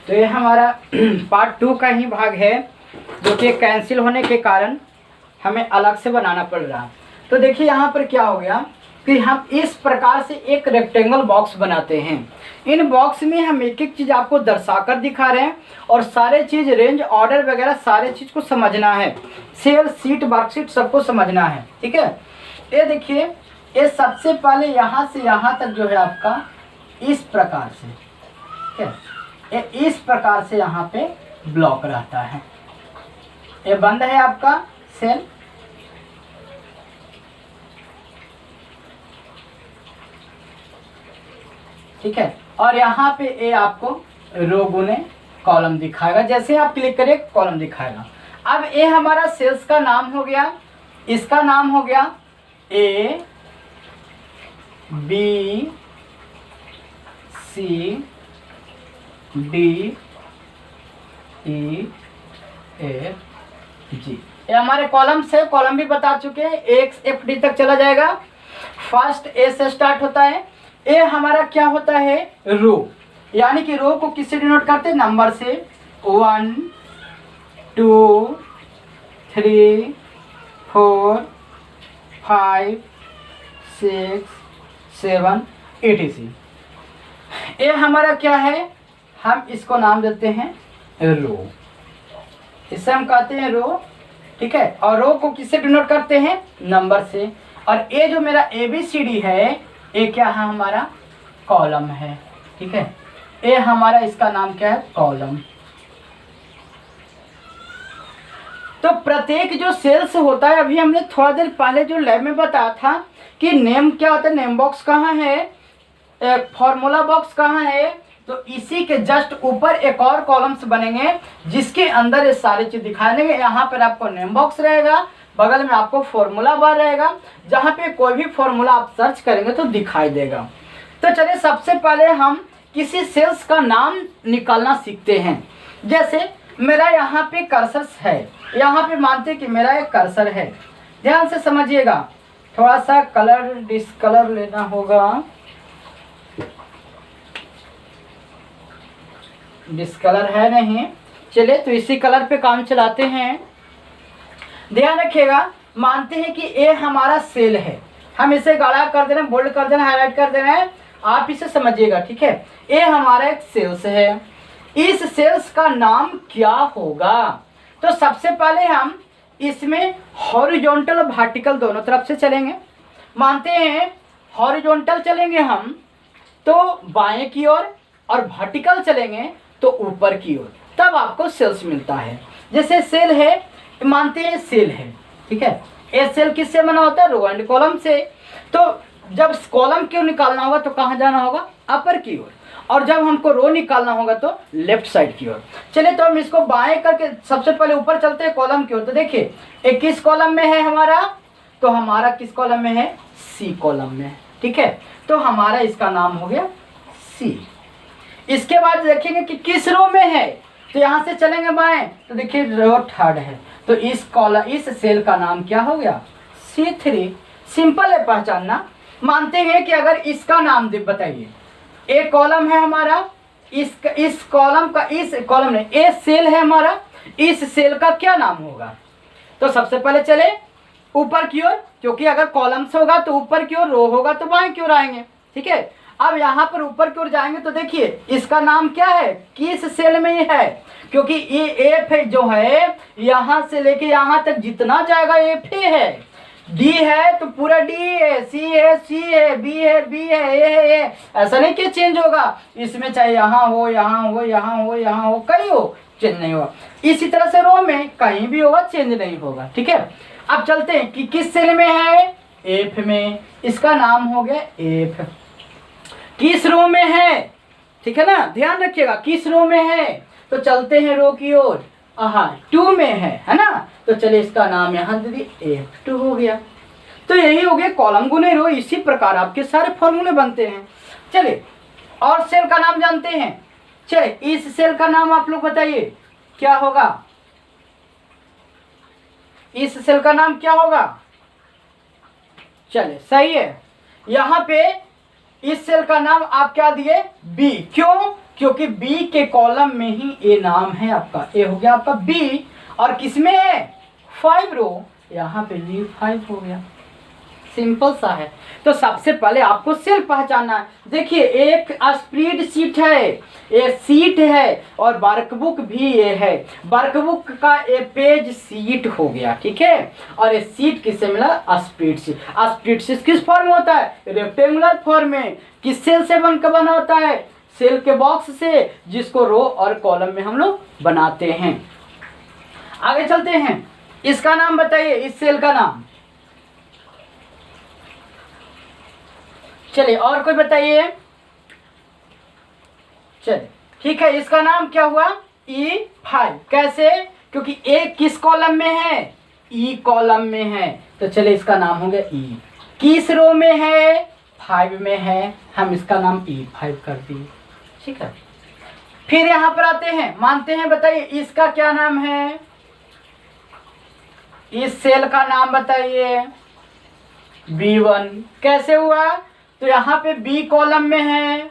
तो ये हमारा पार्ट 2 का ही भाग है, जो कि कैंसिल होने के कारण हमें अलग से बनाना पड़ रहा। तो देखिए यहाँ पर क्या हो गया कि हम इस प्रकार से एक रेक्टेंगल बॉक्स बनाते हैं। इन बॉक्स में हम एक एक चीज़ आपको दर्शा कर दिखा रहे हैं और सारे चीज़ रेंज ऑर्डर वगैरह सारे चीज़ को समझना है, सेल शीट वर्कशीट सबको समझना है। ठीक है, ये देखिए, ये सबसे पहले यहाँ से यहाँ तक जो है आपका इस प्रकार से, ठीक है, ये इस प्रकार से यहाँ पे ब्लॉक रहता है। ये बंद है आपका सेल, ठीक है, और यहाँ पे ये आपको रो गुने कॉलम दिखाएगा। जैसे आप क्लिक करें कॉलम दिखाएगा। अब ये हमारा सेल्स का नाम हो गया, इसका नाम हो गया A B C D E F G। ये हमारे कॉलम से, कॉलम भी बता चुके हैं, एक FD तक चला जाएगा। फर्स्ट A से स्टार्ट होता है। ए हमारा क्या होता है, रो, यानी कि रो को किससे डिनोट करते हैं, नंबर से। 1 2 3 4 5 6 7 etc। ये हमारा क्या है, हम इसको नाम देते हैं रो, इसे हम कहते हैं रो। ठीक है, और रो को किससे डिनोट करते हैं, नंबर से। और ये जो मेरा ABCD है, ये क्या है, हमारा कॉलम है। ठीक है, ये हमारा, इसका नाम क्या है, कॉलम। तो प्रत्येक जो सेल्स होता है, अभी हमने थोड़ा देर पहले जो लैब में बताया था कि नेम क्या होता है, नेम बॉक्स कहाँ है, एक फॉर्मूला बॉक्स कहाँ है, तो इसी के जस्ट ऊपर एक और कॉलम्स बनेंगे जिसके अंदर ये सारी चीज दिखाई देंगे। यहाँ पर आपको नेम बॉक्स रहेगा, बगल में आपको फॉर्मूला बार रहेगा, जहाँ पे कोई भी फॉर्मूला आप सर्च करेंगे तो दिखाई देगा। तो चलिए सबसे पहले हम किसी सेल्स का नाम निकालना सीखते हैं। जैसे मेरा यहाँ पे कर्सर है, यहाँ पे मानते हैं कि मेरा एक कर्सर है। ध्यान से समझिएगा, थोड़ा सा कलर डिस्कलर लेना होगा, डिस्कलर है नहीं, चलिए तो इसी कलर पे काम चलाते हैं। ध्यान रखिएगा, मानते हैं कि ये हमारा सेल है, हम इसे गाढ़ा कर दे रहे हैं, बोल्ड कर दे रहे हैं, हाईलाइट कर दे रहे हैं, आप इसे समझिएगा। ठीक है, ये हमारा एक सेल्स है, इस सेल्स का नाम क्या होगा। तो सबसे पहले हम इसमें हॉरिजॉन्टल और वर्टिकल दोनों तरफ से चलेंगे। मानते हैं हॉरिजॉन्टल चलेंगे हम तो बाएं की ओर, और वर्टिकल चलेंगे तो ऊपर की ओर, तब आपको सेल्स मिलता है। जैसे सेल है, मानते हैं सेल है, ठीक है, ये सेल किससे बना होता है, रो एंड कॉलम से। तो जब कॉलम की ओर निकालना होगा तो कहाँ जाना होगा, अपर की ओर, और जब हमको रो निकालना होगा तो लेफ्ट साइड की ओर। चलिए तो हम इसको बाएं करके सबसे पहले ऊपर चलते हैं कॉलम की ओर। तो देखिए ये किस कॉलम में है हमारा, तो हमारा किस कॉलम में है, सी कॉलम में। ठीक है, तो हमारा इसका नाम हो गया सी। इसके बाद देखेंगे कि किस रो में है, तो यहाँ से चलेंगे बाएं तो देखिए रो थर्ड है, तो इस कॉलम, इस सेल का नाम क्या हो गया, C3। सिंपल है पहचानना। मानते हैं कि अगर इसका नाम दे, बताइए, एक कॉलम है हमारा, इस कॉलम का, इस कॉलम में ए सेल है हमारा, इस सेल का क्या नाम होगा। तो सबसे पहले चले ऊपर की ओर, क्योंकि अगर कॉलम से होगा तो ऊपर की ओर, रो होगा तो बाएं की ओर आएंगे। ठीक है, अब यहाँ पर ऊपर की ओर जाएंगे तो देखिए इसका नाम क्या है, किस सेल में ये है, क्योंकि ये एफ जो है यहाँ से लेके यहाँ तक जितना जाएगा एफ है, डी है तो पूरा डी है, सी है सी है, बी है बी है, ए है ए, ऐसा नहीं कि चेंज होगा इसमें, चाहे यहाँ हो यहाँ हो यहाँ हो यहाँ हो, कहीं हो, चेंज नहीं होगा। इसी तरह से रो में कहीं भी होगा, चेंज नहीं होगा। ठीक है, अब चलते हैं कि किस सेल में है, एफ में, इसका नाम हो गया एफ। किस रो में है, ठीक है ना, ध्यान रखिएगा किस रो में है। तो चलते हैं रो की ओर, 2 में है ना, तो चलिए इसका नाम यहाँ दे दिए F2 हो गया। तो यही हो गया कॉलम गुने रो। इसी प्रकार आपके सारे फॉर्मूले बनते हैं। चलिए और सेल का नाम जानते हैं। चलिए इस सेल का नाम आप लोग बताइए क्या होगा, इस सेल का नाम क्या होगा। चलिए सही है, यहाँ पे इस सेल का नाम आप क्या दिए, बी। क्यों, क्योंकि बी के कॉलम में ही ए नाम है आपका, ए हो गया आपका बी, और किसमें है 5 रो, यहाँ पे ली 5 हो गया। सिंपल सा है। तो सबसे पहले आपको सेल पहचानना है। देखिए एक स्प्रेड शीट है, एक सीट है, और वर्कबुक भी ये है। वर्कबुक का एक पेज सीट हो गया, ठीक है, और ये सीट किससे मिला, स्प्रेड शीट। स्प्रेड शीट किस फॉर्म में होता है, रेक्टेंगुलर फॉर्म में। किस सेल से बनकर बना होता है, सेल के बॉक्स से, जिसको रो और कॉलम में हम लोग बनाते हैं। आगे चलते हैं, इसका नाम बताइए, इस सेल का नाम। चलिए और कोई बताइए। चलिए ठीक है, इसका नाम क्या हुआ, E5। कैसे, क्योंकि ए किस कॉलम में है, ई कॉलम में है, तो चलिए इसका नाम हो गया ई। किस रो में है, 5 में है, हम इसका नाम E5 कर दिए, ठीक है। फिर यहां पर आते हैं, मानते हैं, बताइए इसका क्या नाम है, इस सेल का नाम बताइए, B1। कैसे हुआ, तो यहाँ पे बी कॉलम में है,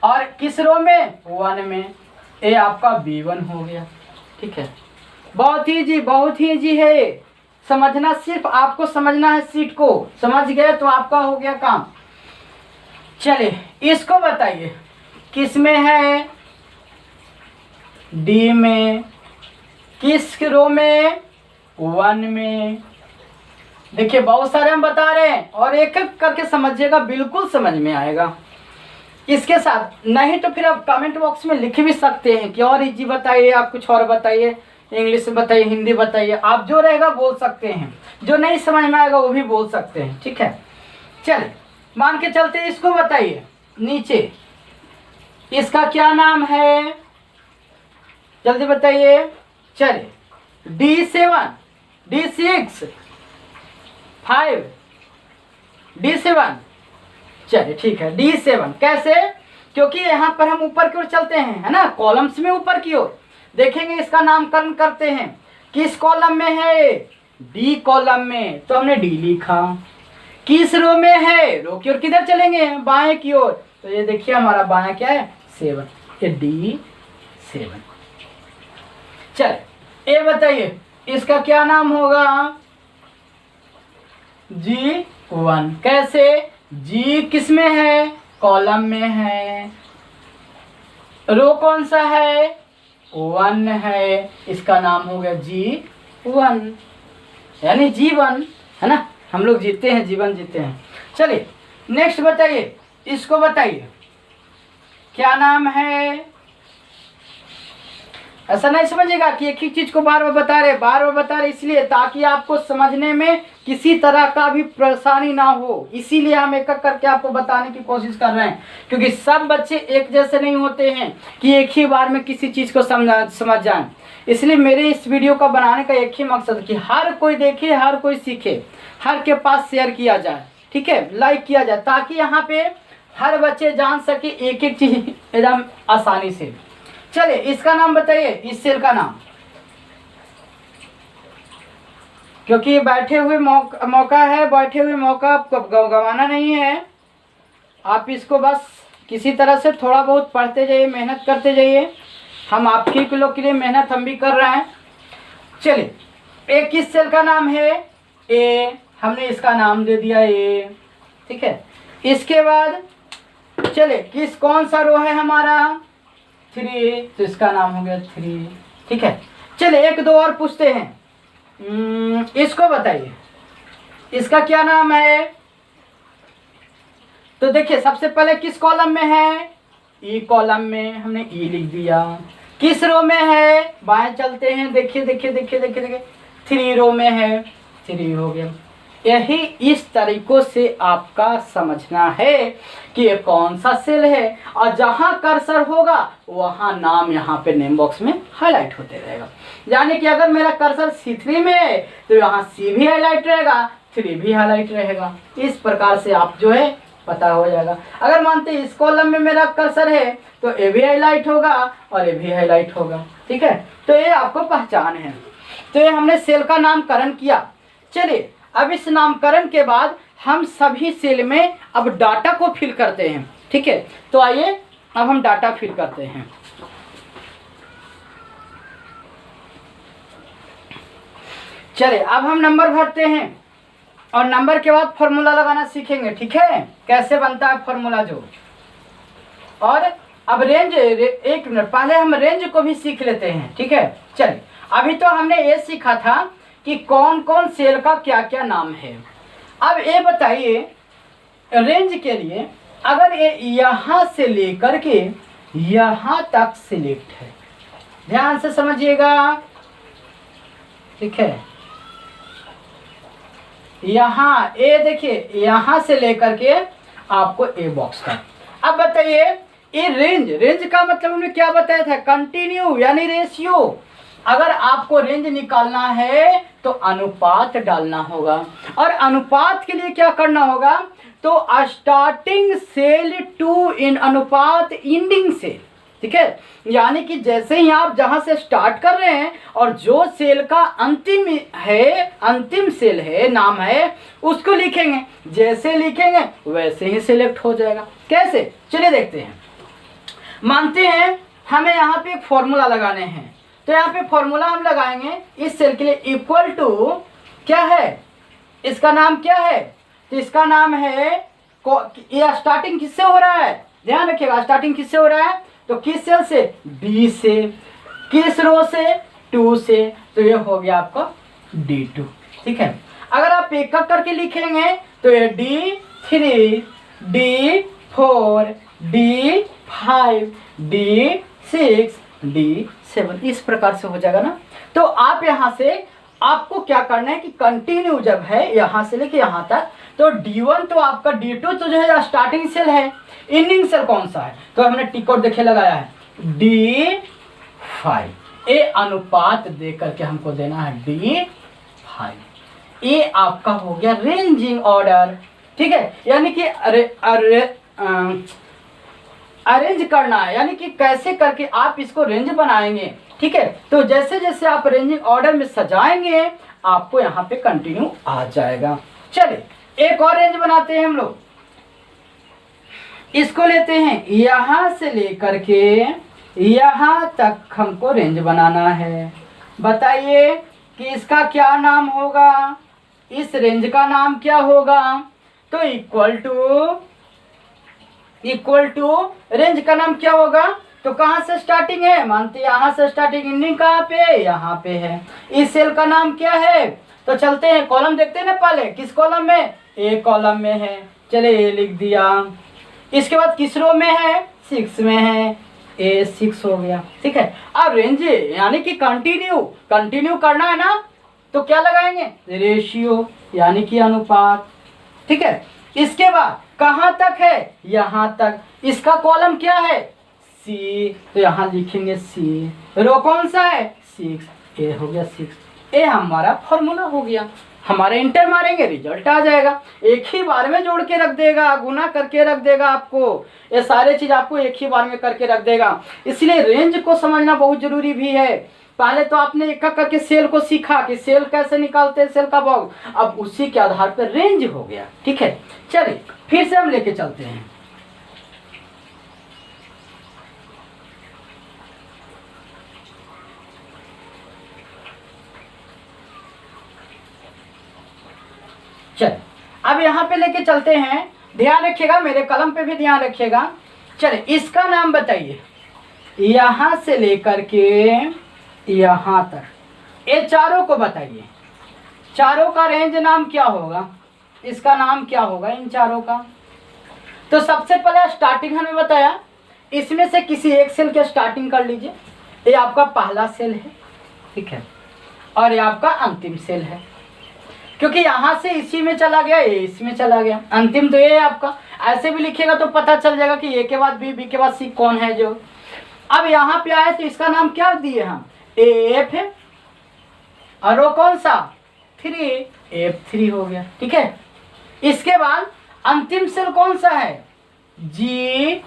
और किस रो में, 1 में, ए आपका B1 हो गया, ठीक है। बहुत ईजी, बहुत ही ईजी है समझना, सिर्फ आपको समझना है, सीट को समझ गए तो आपका हो गया काम। चलिए इसको बताइए, किस में है, डी में। किस रो में, 1 में। देखिए बहुत सारे हम बता रहे हैं, और एक एक करके समझिएगा, बिल्कुल समझ में आएगा। इसके साथ नहीं तो फिर आप कमेंट बॉक्स में लिख भी सकते हैं कि और इजी बताइए, आप कुछ और बताइए, इंग्लिश में बताइए, हिंदी बताइए, आप जो रहेगा बोल सकते हैं, जो नहीं समझ में आएगा वो भी बोल सकते हैं, ठीक है। चलिए मान के चलते, इसको बताइए नीचे, इसका क्या नाम है, जल्दी बताइए। चलिए D7, D6, 5, D7। चलिए ठीक है, D7। कैसे, क्योंकि यहाँ पर हम ऊपर की ओर चलते हैं, है ना, कॉलम्स में ऊपर की ओर देखेंगे, इसका नामकरण करते हैं। किस कॉलम में है, डी कॉलम में, तो हमने डी लिखा। किस रो में है, रो की ओर किधर चलेंगे, बाएं की ओर, तो ये देखिए हमारा बाएं क्या है, 7, ये D7। चलिए ये बताइए, इसका क्या नाम होगा, G1। कैसे, जी किस में है, कॉलम में है, रो कौन सा है, 1 है, इसका नाम हो गया G1, यानी जीवन, है ना, हम लोग जीते हैं, जीवन जीते हैं। चलिए नेक्स्ट बताइए, इसको बताइए क्या नाम है। ऐसा नहीं समझिएगा कि एक ही चीज को बार बार बता रहे, इसलिए ताकि आपको समझने में किसी तरह का भी परेशानी ना हो, इसीलिए हम एक एक करके आपको बताने की कोशिश कर रहे हैं, क्योंकि सब बच्चे एक जैसे नहीं होते हैं कि एक ही बार में किसी चीज को समझ जाएं। इसलिए मेरे इस वीडियो का बनाने का एक ही मकसद कि हर कोई देखे, हर कोई सीखे, हर के पास शेयर किया जाए, ठीक है, लाइक किया जाए, ताकि यहाँ पे हर बच्चे जान सके एक एक चीज एकदम आसानी से। चलिए इसका नाम बताइए, इस सेल का नाम, क्योंकि बैठे हुए मौका है, बैठे हुए मौका गंवाना नहीं है। आप इसको बस किसी तरह से थोड़ा बहुत पढ़ते जाइए, मेहनत करते जाइए, हम आपके लोग के लिए मेहनत हम भी कर रहे हैं। चलिए एक किस सेल का नाम है, ए, हमने इसका नाम दे दिया ए, ठीक है। इसके बाद चलिए किस कौन सा रो है हमारा, 3, तो इसका नाम हो गया 3, ठीक है। चलिए एक दो और पूछते हैं, इसको बताइए, इसका क्या नाम है। तो देखिए सबसे पहले किस कॉलम में है, ई कॉलम में, हमने ई लिख दिया। किस रो में है, बाएं चलते हैं, देखिए देखिए देखिए देखिए देखिए, 3 रो में है, 3 हो गया। यही इस तरीकों से आपका समझना है कि ये कौन सा सेल है, और जहां कर्सर होगा वहां नाम यहाँ पे नेम बॉक्स में हाईलाइट होते रहेगा। यानी कि अगर मेरा कर्सर C3 में है तो यहाँ C भी हाईलाइट रहेगा, 3 भी हाईलाइट रहेगा। इस प्रकार से आप जो है पता हो जाएगा। अगर मानते इस कॉलम में मेरा कर्सर है तो ए भी हाईलाइट होगा और ए भी हाईलाइट होगा, ठीक है। तो ये आपको पहचान है। तो ये हमने सेल का नामकरण किया। चलिए अब इस नामकरण के बाद हम सभी सेल में अब डाटा को फिल करते हैं, ठीक है। तो आइए अब हम डाटा फिल करते हैं। चलिए अब हम नंबर भरते हैं और नंबर के बाद फॉर्मूला लगाना सीखेंगे, ठीक है, कैसे बनता है फॉर्मूला जो। और अब रेंज, एक मिनट पहले हम रेंज को भी सीख लेते हैं, ठीक है। चलिए अभी तो हमने ये सीखा था कि कौन कौन सेल का क्या क्या नाम है। अब ये बताइए रेंज के लिए, अगर ये यहाँ से लेकर के यहाँ तक सिलेक्ट है, ध्यान से समझिएगा, ठीक है। यहाँ ए देखिए, यहाँ से लेकर के आपको ए बॉक्स का। अब बताइए ये रेंज, रेंज का मतलब हमने क्या बताया था, कंटिन्यू यानी रेशियो। अगर आपको रेंज निकालना है तो अनुपात डालना होगा, और अनुपात के लिए क्या करना होगा, तो स्टार्टिंग सेल टू इन अनुपात एंडिंग सेल, ठीक है। यानी कि जैसे ही आप जहां से स्टार्ट कर रहे हैं और जो सेल का अंतिम है, अंतिम सेल है, नाम है, उसको लिखेंगे। जैसे लिखेंगे वैसे ही सिलेक्ट हो जाएगा। कैसे, चलिए देखते हैं। मानते हैं हमें यहाँ पे एक फॉर्मूला लगाने हैं, तो यहाँ पे फॉर्मूला हम लगाएंगे इस सेल के लिए, इक्वल टू क्या है, इसका नाम क्या है, तो इसका नाम है, ये स्टार्टिंग किससे हो रहा है, ध्यान रखिएगा, स्टार्टिंग किससे हो रहा है, तो किस सेल से, डी से, किस रो से, 2 से, तो ये हो गया आपका D2, ठीक है। अगर आप एक एक करके लिखेंगे तो ये D3, D4, D5, D6, D7 इस प्रकार से हो जाएगा ना। तो आप यहाँ से आपको क्या करना है कि कंटिन्यू जब है यहाँ से लेके यहाँ तक, तो D1 तो आपका, D2 तो जो है स्टार्टिंग सेल है, एंडिंग सेल कौन सा है, तो हमने टिक आउट देखे लगाया है D5। ए अनुपात दे करके हमको देना है D5। ये आपका हो गया रेंजिंग ऑर्डर, ठीक है। यानी कि अरेंज करना है, यानी कि कैसे करके आप इसको रेंज बनाएंगे, ठीक है। तो जैसे जैसे आप रेंजिंग ऑर्डर में सजाएंगे आपको यहाँ पे कंटिन्यू आ जाएगा। चलिए एक और रेंज बनाते हैं हम लोग, इसको लेते हैं, यहाँ से लेकर के यहाँ तक हमको रेंज बनाना है। बताइए कि इसका क्या नाम होगा, इस रेंज का नाम क्या होगा, तो इक्वल टू रेंज का नाम क्या होगा, तो कहाँ से स्टार्टिंग है, मानते यहाँ से स्टार्टिंग, एंडिंग कहाँ पे, यहाँ पे है। इस सेल का नाम क्या है, तो चलते हैं कॉलम देखते हैं ना, पहले किस कॉलम में, ए कॉलम में है, चले ए लिख दिया। इसके बाद किस रो में है, 6 में है, A6 हो गया, ठीक है। अब रेंज यानी कि कंटिन्यू करना है ना, तो क्या लगाएंगे, रेशियो यानी कि अनुपात, ठीक है। इसके बाद कहाँ तक है, यहाँ तक, इसका कॉलम क्या है, C, तो यहाँ लिखेंगे C। रो कौन सा है, 6, ए हो गया 6। ए हमारा फॉर्मूला हो गया। हमारे इंटर मारेंगे रिजल्ट आ जाएगा, एक ही बार में जोड़ के रख देगा, गुना करके रख देगा आपको, ये सारे चीज आपको एक ही बार में करके रख देगा। इसलिए रेंज को समझना बहुत जरूरी भी है। पहले तो आपने एक एक करके सेल को सीखा कि सेल कैसे निकालते हैं, सेल का बॉक्स, अब उसी के आधार पर रेंज हो गया, ठीक है। चलिए फिर से हम लेके चलते हैं। चल अब यहाँ पे लेके चलते हैं, ध्यान रखिएगा, मेरे कलम पे भी ध्यान रखिएगा। चले इसका नाम बताइए, यहाँ से लेकर के यहाँ तक, ये चारों को बताइए, चारों का रेंज नाम क्या होगा, इसका नाम क्या होगा इन चारों का। तो सबसे पहले स्टार्टिंग हमें बताया, इसमें से किसी एक सेल के स्टार्टिंग कर लीजिए। ये आपका पहला सेल है, ठीक है, और ये आपका अंतिम सेल है, क्योंकि यहाँ से इसी में चला गया, ये इसमें चला गया, अंतिम तो ये है आपका। ऐसे भी लिखिएगा तो पता चल जाएगा कि ए के बाद बी, बी के बाद सी कौन है जो। अब यहाँ पे आए तो इसका नाम क्या दिए हम, एफ, और वो कौन सा 3, F3 हो गया, ठीक है। इसके बाद अंतिम सेल कौन सा है, G4,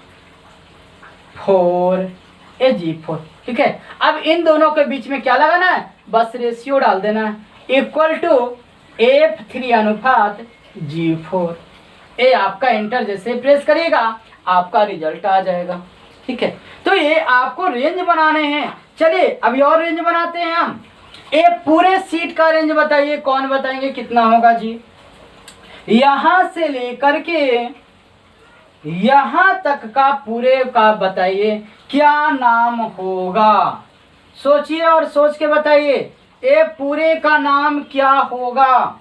G4, ठीक है। अब इन दोनों के बीच में क्या लगाना है, बस रेशियो डाल देना है, इक्वल टू F3 अनुपात G4। ये आपका एंटर जैसे प्रेस करिएगा आपका रिजल्ट आ जाएगा। ठीक है। तो ये आपको रेंज बनाने हैं। चलिए अभी और रेंज बनाते हैं हम। ये पूरे सीट का रेंज बताइए, कौन बताएंगे कितना होगा जी? यहां से लेकर के यहां तक का पूरे का बताइए क्या नाम होगा? सोचिए और सोच के बताइए, ये पूरे का नाम क्या होगा?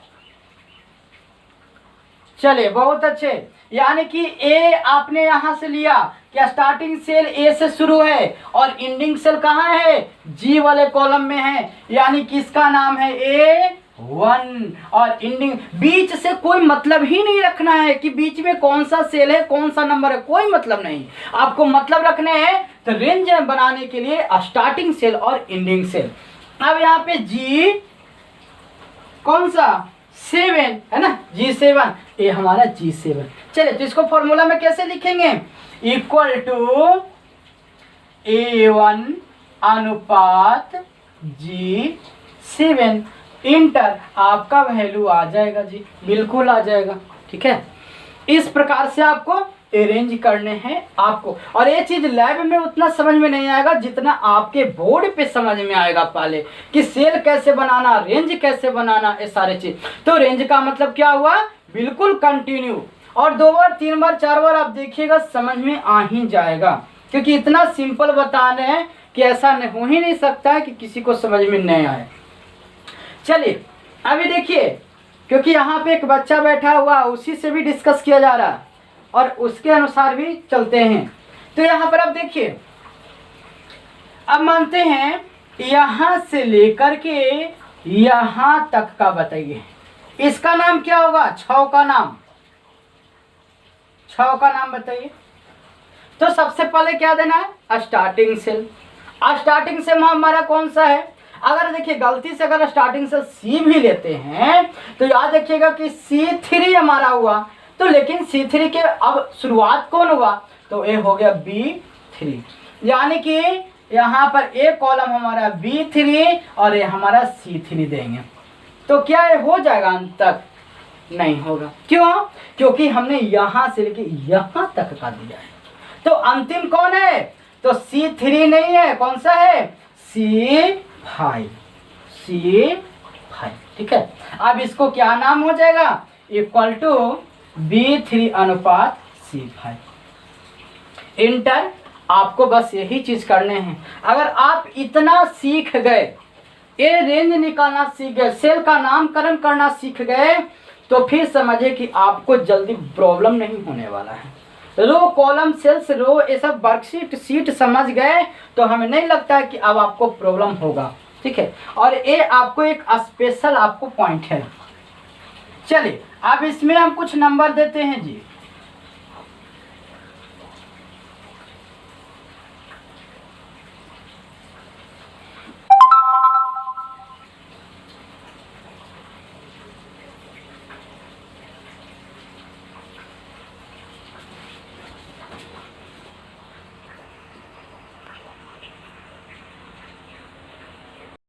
चलिए बहुत अच्छे। यानी कि ए आपने यहां से लिया, क्या स्टार्टिंग सेल ए से शुरू है और एंडिंग सेल कहाँ है? जी वाले कॉलम में है। यानी कि इसका नाम है A1 और एंडिंग। बीच से कोई मतलब ही नहीं रखना है कि बीच में कौन सा सेल है, कौन सा नंबर है, कोई मतलब नहीं। आपको मतलब रखने हैं तो रेंज बनाने के लिए स्टार्टिंग सेल और एंडिंग सेल। अब यहाँ पे जी कौन सा 7 है ना, G7, ये हमारा G7। चलिए तो इसको फॉर्मूला में कैसे लिखेंगे? इक्वल टू A1 अनुपात G7 इंटर आपका वैल्यू आ जाएगा जी, बिल्कुल आ जाएगा। ठीक है, इस प्रकार से आपको अरेंज करने हैं आपको। और ये चीज लैब में उतना समझ में नहीं आएगा जितना आपके बोर्ड पे समझ में आएगा पहले, कि सेल कैसे बनाना, रेंज कैसे बनाना, ये सारे चीज। तो रेंज का मतलब क्या हुआ? बिल्कुल कंटिन्यू। और 2 बार 3 बार 4 बार आप देखिएगा समझ में आ ही जाएगा, क्योंकि इतना सिंपल बता रहे हैं कि ऐसा हो ही नहीं सकता है कि किसी को समझ में नहीं आए। चलिए अभी देखिए, क्योंकि यहाँ पे एक बच्चा बैठा हुआ, उसी से भी डिस्कस किया जा रहा है और उसके अनुसार भी चलते हैं। तो यहाँ पर अब देखिए, अब मानते हैं यहाँ से लेकर के यहाँ तक का बताइए, इसका नाम क्या होगा? 6 का नाम, 6 का नाम बताइए। तो सबसे पहले क्या देना है? Starting cell. स्टार्टिंग सेल हमारा कौन सा है? अगर देखिए गलती से अगर स्टार्टिंग सेल सी भी लेते हैं तो याद रखिएगा कि C3 हमारा हुआ। तो लेकिन C3 के अब शुरुआत कौन हुआ? तो ये हो गया B3। यानी कि यहाँ पर एक कॉलम हमारा B3 और ये हमारा C3 देंगे। तो क्या ये हो जाएगा अंत तक? नहीं होगा। क्यों? क्योंकि हमने यहाँ से लेके यहाँ तक का दिया है। तो अंतिम कौन है? तो C3 नहीं है, कौन सा है? C5। ठीक है, अब इसको क्या नाम हो जाएगा? इक्वल टू B3 अनुपात C5 इंटर। आपको बस यही चीज करने हैं। अगर आप इतना सीख गए, ये रेंज निकालना सीख गए, सेल का नामकरण करना सीख गए, तो फिर समझिए कि आपको जल्दी प्रॉब्लम नहीं होने वाला है। रो कॉलम सेल्स रो ये सब वर्कशीट सीट समझ गए तो हमें नहीं लगता है कि अब आपको प्रॉब्लम होगा। ठीक है, और ये आपको एक स्पेशल आपको पॉइंट है। चलिए अब इसमें हम कुछ नंबर देते हैं जी।